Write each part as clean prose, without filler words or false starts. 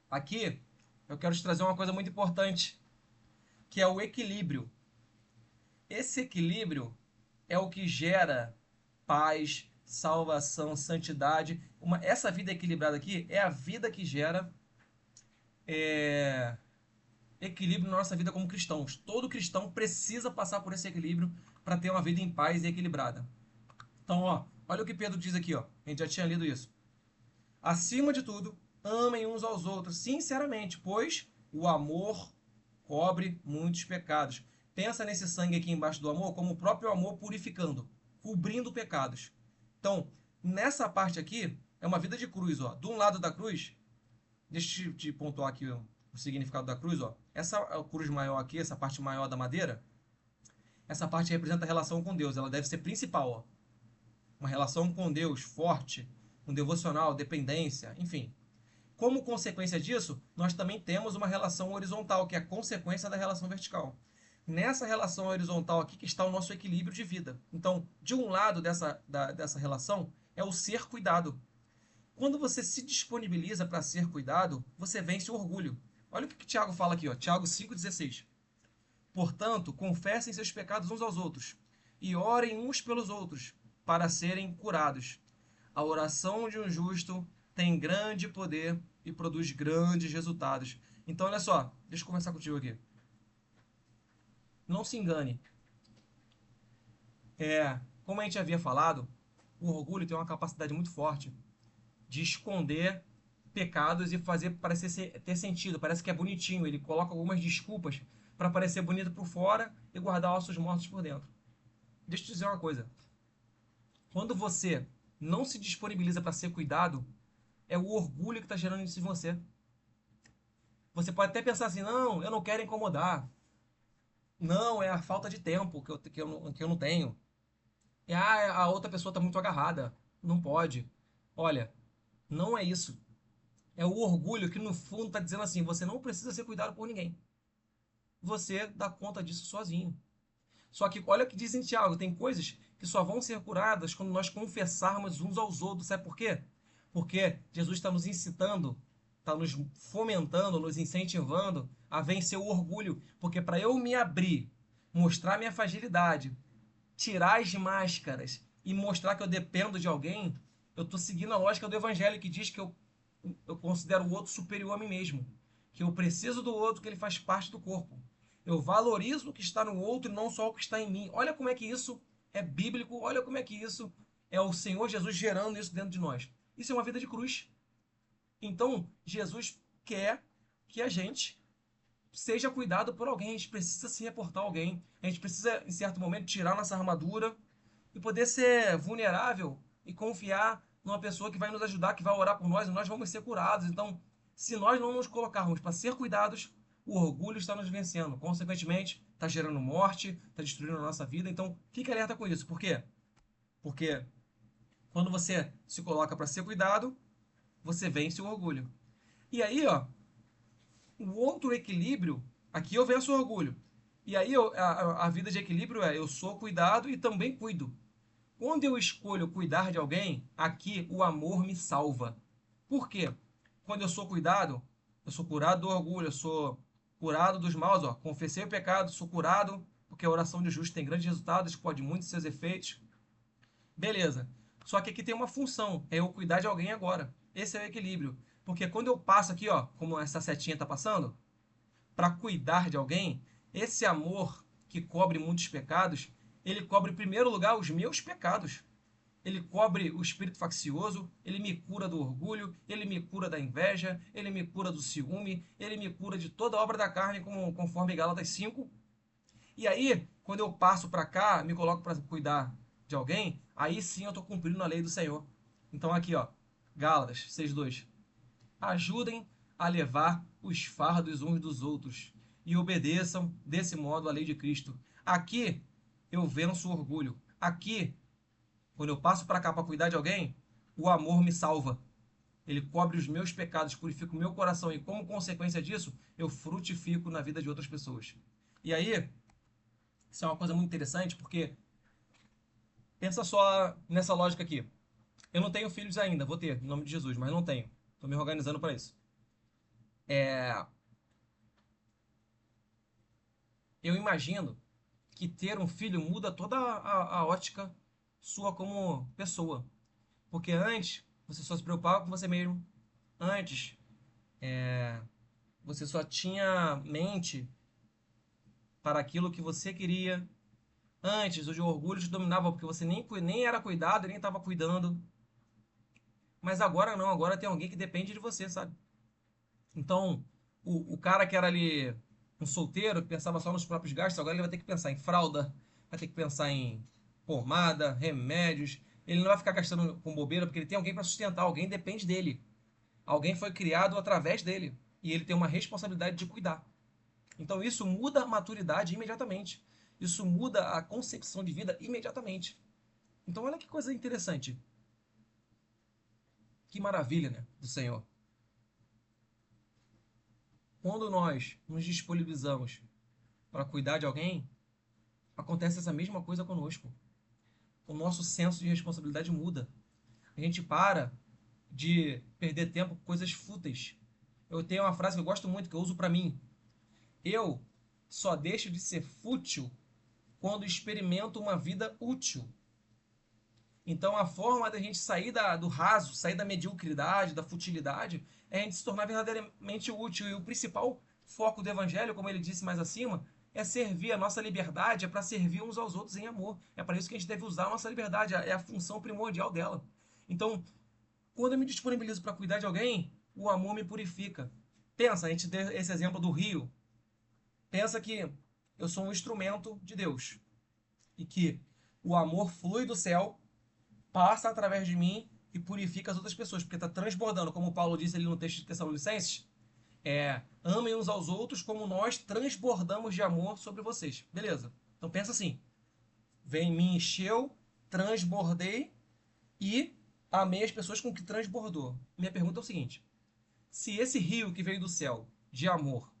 Aqui eu quero te trazer uma coisa muito importante, que é o equilíbrio. Esse equilíbrio é o que gera paz, salvação, santidade. Essa vida equilibrada aqui é a vida que gera é, equilíbrio na nossa vida como cristãos. Todo cristão precisa passar por esse equilíbrio para ter uma vida em paz e equilibrada. Então, ó, olha o que Pedro diz aqui, ó. A gente já tinha lido isso. Acima de tudo, amem uns aos outros sinceramente, pois o amor cobre muitos pecados. Pensa nesse sangue aqui embaixo do amor como o próprio amor purificando, cobrindo pecados. Então, nessa parte aqui, é uma vida de cruz, ó. De um lado da cruz, deixa eu te pontuar aqui o significado da cruz, ó. Essa cruz maior aqui, essa parte maior da madeira, essa parte representa a relação com Deus. Ela deve ser principal, ó. Uma relação com Deus forte, um devocional, dependência, enfim. Como consequência disso, nós também temos uma relação horizontal, que é a consequência da relação vertical. Nessa relação horizontal aqui que está o nosso equilíbrio de vida. Então, de um lado dessa relação é o ser cuidado. Quando você se disponibiliza para ser cuidado, você vence o orgulho. Olha o que Tiago fala aqui, ó, Tiago 5,16. Portanto, confessem seus pecados uns aos outros e orem uns pelos outros para serem curados. A oração de um justo tem grande poder e produz grandes resultados. Então, olha só, deixa eu conversar contigo aqui. Não se engane. Como a gente havia falado, o orgulho tem uma capacidade muito forte de esconder pecados e fazer parecer ter sentido. Parece que é bonitinho. Ele coloca algumas desculpas para parecer bonito por fora e guardar ossos mortos por dentro. Deixa eu te dizer uma coisa. Quando você não se disponibiliza para ser cuidado, é o orgulho que está gerando isso em você. Você pode até pensar assim, não, eu não quero incomodar. Não, é a falta de tempo que eu não tenho. A outra pessoa está muito agarrada. Não pode. Olha, não é isso. É o orgulho que no fundo está dizendo assim, você não precisa ser cuidado por ninguém. Você dá conta disso sozinho. Só que olha o que diz em Tiago, tem coisas que só vão ser curadas quando nós confessarmos uns aos outros. Sabe por quê? Porque Jesus está nos incitando, está nos fomentando, nos incentivando a vencer o orgulho. Porque para eu me abrir, mostrar minha fragilidade, tirar as máscaras e mostrar que eu dependo de alguém, eu estou seguindo a lógica do evangelho que diz que eu considero o outro superior a mim mesmo. Que eu preciso do outro, que ele faz parte do corpo. Eu valorizo o que está no outro e não só o que está em mim. Olha como é que isso é bíblico, olha como é que isso é o Senhor Jesus gerando isso dentro de nós. Isso é uma vida de cruz. Então, Jesus quer que a gente seja cuidado por alguém. A gente precisa se reportar a alguém. A gente precisa, em certo momento, tirar nossa armadura e poder ser vulnerável e confiar numa pessoa que vai nos ajudar, que vai orar por nós e nós vamos ser curados. Então, se nós não nos colocarmos para ser cuidados, o orgulho está nos vencendo. Consequentemente, está gerando morte, está destruindo a nossa vida. Então, fique alerta com isso. Por quê? Porque quando você se coloca para ser cuidado, você vence o orgulho. E aí, ó, o outro equilíbrio, aqui eu venço o orgulho. E aí a vida de equilíbrio é eu sou cuidado e também cuido. Quando eu escolho cuidar de alguém, aqui o amor me salva. Por quê? Quando eu sou cuidado, eu sou curado do orgulho, eu sou curado dos maus, ó. Confessei o pecado, sou curado, porque a oração de justo tem grandes resultados, pode muitos seus efeitos. Beleza. Só que aqui tem uma função, é eu cuidar de alguém agora. Esse é o equilíbrio. Porque quando eu passo aqui, ó, como essa setinha tá passando, para cuidar de alguém, esse amor que cobre muitos pecados, ele cobre em primeiro lugar os meus pecados. Ele cobre o espírito faccioso, ele me cura do orgulho, ele me cura da inveja, ele me cura do ciúme, ele me cura de toda a obra da carne, conforme Gálatas 5. E aí, quando eu passo para cá, me coloco para cuidar de alguém, aí sim eu estou cumprindo a lei do Senhor. Então aqui, ó, Gálatas 6:2. Ajudem a levar os fardos uns dos outros e obedeçam desse modo a lei de Cristo. Aqui eu venço o orgulho. Aqui, quando eu passo para cá para cuidar de alguém, o amor me salva. Ele cobre os meus pecados, purifica o meu coração e, como consequência disso, eu frutifico na vida de outras pessoas. E aí, isso é uma coisa muito interessante porque pensa só nessa lógica aqui. Eu não tenho filhos ainda, vou ter, em nome de Jesus, mas não tenho. Estou me organizando para isso. É, eu imagino que ter um filho muda toda a ótica sua como pessoa. Porque antes você só se preocupava com você mesmo. Antes você só tinha mente para aquilo que você queria. Antes o orgulho te dominava porque você nem era cuidado, nem estava cuidando. Mas agora não, agora tem alguém que depende de você, sabe? Então, o cara que era ali um solteiro, que pensava só nos próprios gastos, agora ele vai ter que pensar em fralda, vai ter que pensar em pomada, remédios. Ele não vai ficar gastando com bobeira porque ele tem alguém para sustentar, alguém depende dele. Alguém foi criado através dele e ele tem uma responsabilidade de cuidar. Então isso muda a maturidade imediatamente. Isso muda a concepção de vida imediatamente. Então olha que coisa interessante. Que maravilha, né, do Senhor. Quando nós nos disponibilizamos para cuidar de alguém, acontece essa mesma coisa conosco. O nosso senso de responsabilidade muda. A gente para de perder tempo com coisas fúteis. Eu tenho uma frase que eu gosto muito, que eu uso para mim. Eu só deixo de ser fútil quando experimento uma vida útil. Então, a forma da gente sair do raso, sair da mediocridade, da futilidade, é a gente se tornar verdadeiramente útil. E o principal foco do Evangelho, como ele disse mais acima, é servir. A nossa liberdade é para servir uns aos outros em amor. É para isso que a gente deve usar a nossa liberdade. É a função primordial dela. Então, quando eu me disponibilizo para cuidar de alguém, o amor me purifica. Pensa, a gente deu esse exemplo do rio. Pensa que eu sou um instrumento de Deus e que o amor flui do céu, passa através de mim e purifica as outras pessoas, porque está transbordando, como Paulo disse ali no texto de Tessalonicenses, amem uns aos outros como nós transbordamos de amor sobre vocês. Beleza. Então pensa assim, vem, me encheu, transbordei e amei as pessoas com que transbordou. Minha pergunta é o seguinte, se esse rio que veio do céu, de amor,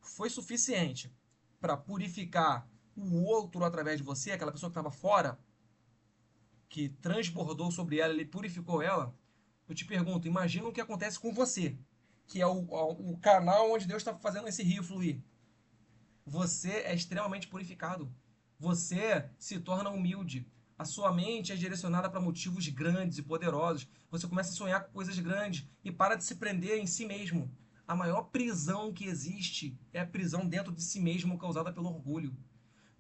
foi suficiente para purificar o outro através de você, aquela pessoa que estava fora, que transbordou sobre ela, ele purificou ela, eu te pergunto, imagina o que acontece com você, que é o canal onde Deus está fazendo esse rio fluir. Você é extremamente purificado. Você se torna humilde. A sua mente é direcionada para motivos grandes e poderosos. Você começa a sonhar com coisas grandes e para de se prender em si mesmo. A maior prisão que existe é a prisão dentro de si mesmo causada pelo orgulho.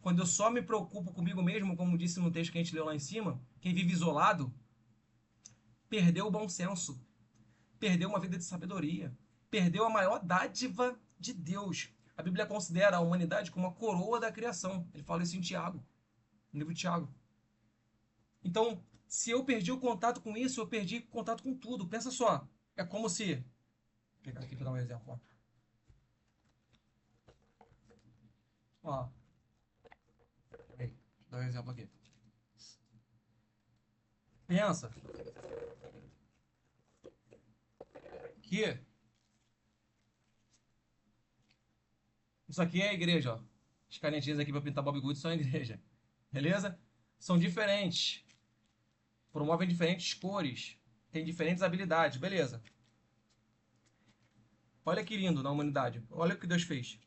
Quando eu só me preocupo comigo mesmo, como disse no texto que a gente leu lá em cima, quem vive isolado perdeu o bom senso, perdeu uma vida de sabedoria, perdeu a maior dádiva de Deus. A Bíblia considera a humanidade como a coroa da criação. Ele fala isso em Tiago, no livro de Tiago. Então, se eu perdi o contato com isso, eu perdi o contato com tudo. Pensa só, é como se... Vou pegar aqui para dar um exemplo. Ó, vou dar um exemplo aqui. Pensa que isso aqui é a igreja, ó. As canetinhas aqui para pintar Bob Good são a igreja. Beleza? São diferentes. Promovem diferentes cores. Têm diferentes habilidades. Beleza. Olha que lindo na humanidade. Olha o que Deus fez.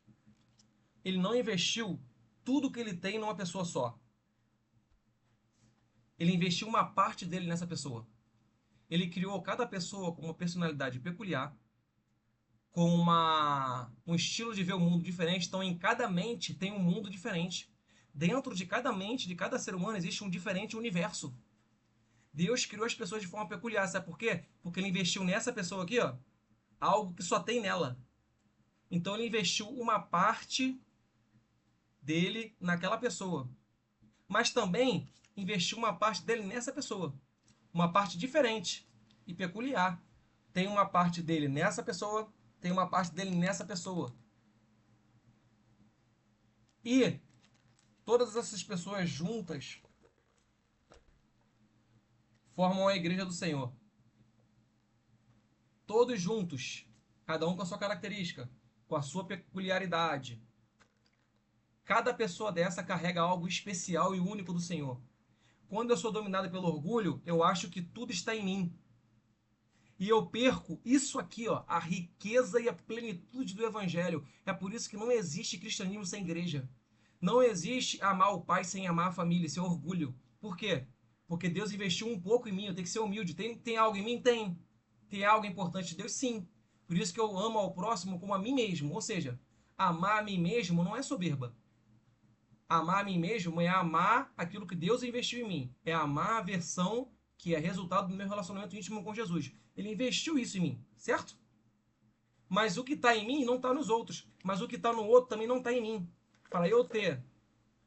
Ele não investiu tudo que ele tem numa pessoa só. Ele investiu uma parte dele nessa pessoa. Ele criou cada pessoa com uma personalidade peculiar, com um estilo de ver o mundo diferente. Então, em cada mente tem um mundo diferente. Dentro de cada mente, de cada ser humano, existe um diferente universo. Deus criou as pessoas de forma peculiar. Sabe por quê? Porque ele investiu nessa pessoa aqui, ó, algo que só tem nela. Então, ele investiu uma parte dele naquela pessoa. Mas também investiu uma parte dele nessa pessoa. Uma parte diferente e peculiar. Tem uma parte dele nessa pessoa, tem uma parte dele nessa pessoa. E todas essas pessoas juntas formam a igreja do Senhor. Todos juntos, cada um com a sua característica, com a sua peculiaridade. Cada pessoa dessa carrega algo especial e único do Senhor. Quando eu sou dominado pelo orgulho, eu acho que tudo está em mim. E eu perco isso aqui, ó, a riqueza e a plenitude do evangelho. É por isso que não existe cristianismo sem igreja. Não existe amar o pai sem amar a família, esse é orgulho. Por quê? Porque Deus investiu um pouco em mim, eu tenho que ser humilde. Tem algo em mim? Tem. Tem algo importante de Deus? Sim. Por isso que eu amo ao próximo como a mim mesmo. Ou seja, amar a mim mesmo não é soberba. Amar a mim mesmo é amar aquilo que Deus investiu em mim. É amar a versão que é resultado do meu relacionamento íntimo com Jesus. Ele investiu isso em mim, certo? Mas o que está em mim não está nos outros. Mas o que está no outro também não está em mim. Para eu ter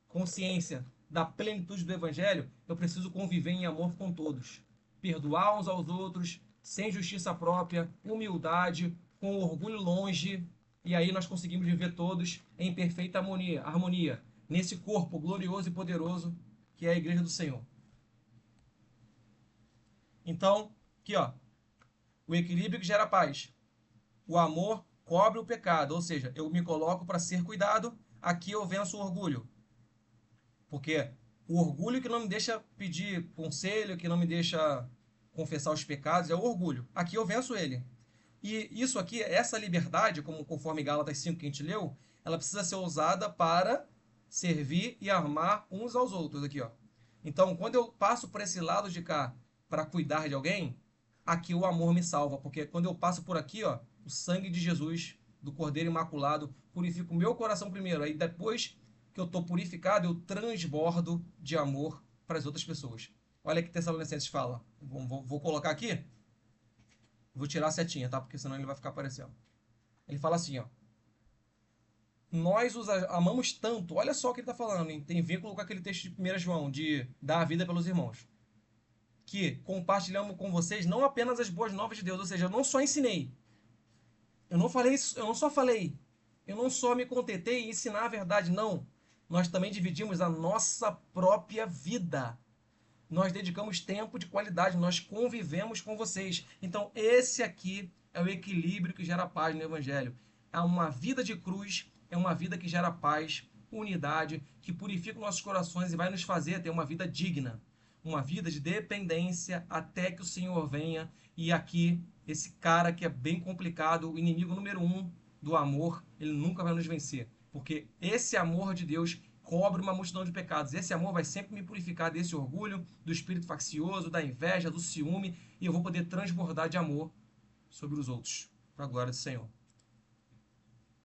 consciência da plenitude do Evangelho, eu preciso conviver em amor com todos. Perdoar uns aos outros, sem justiça própria, humildade, com orgulho longe. E aí nós conseguimos viver todos em perfeita harmonia nesse corpo glorioso e poderoso que é a Igreja do Senhor. Então, aqui ó, o equilíbrio que gera paz. O amor cobre o pecado, ou seja, eu me coloco para ser cuidado, aqui eu venço o orgulho. Porque o orgulho que não me deixa pedir conselho, que não me deixa confessar os pecados, é o orgulho. Aqui eu venço ele. E isso aqui, essa liberdade, como conforme Gálatas 5 que a gente leu, ela precisa ser usada para servir e amar uns aos outros aqui, ó. Então, quando eu passo por esse lado de cá para cuidar de alguém, aqui o amor me salva, porque quando eu passo por aqui, ó, o sangue de Jesus, do Cordeiro Imaculado, purifica o meu coração primeiro, aí depois que eu estou purificado, eu transbordo de amor para as outras pessoas. Olha que Tessalonicenses fala. Vou colocar aqui. Vou tirar a setinha, tá? Porque senão ele vai ficar aparecendo. Ele fala assim, ó. Nós os amamos tanto. Olha só o que ele está falando, hein? Tem vínculo com aquele texto de 1 João, de dar a vida pelos irmãos. Que compartilhamos com vocês não apenas as boas novas de Deus, ou seja, eu não só ensinei. Eu não falei isso, eu não só falei. Eu não só me contentei em ensinar a verdade, não. Nós também dividimos a nossa própria vida. Nós dedicamos tempo de qualidade, nós convivemos com vocês. Então, esse aqui é o equilíbrio que gera paz no Evangelho. É uma vida de cruz, é uma vida que gera paz, unidade, que purifica nossos corações e vai nos fazer ter uma vida digna. Uma vida de dependência até que o Senhor venha. E aqui, esse cara que é bem complicado, o inimigo número 1 do amor, ele nunca vai nos vencer. Porque esse amor de Deus cobre uma multidão de pecados. Esse amor vai sempre me purificar desse orgulho, do espírito faccioso, da inveja, do ciúme, e eu vou poder transbordar de amor sobre os outros, para a glória do Senhor.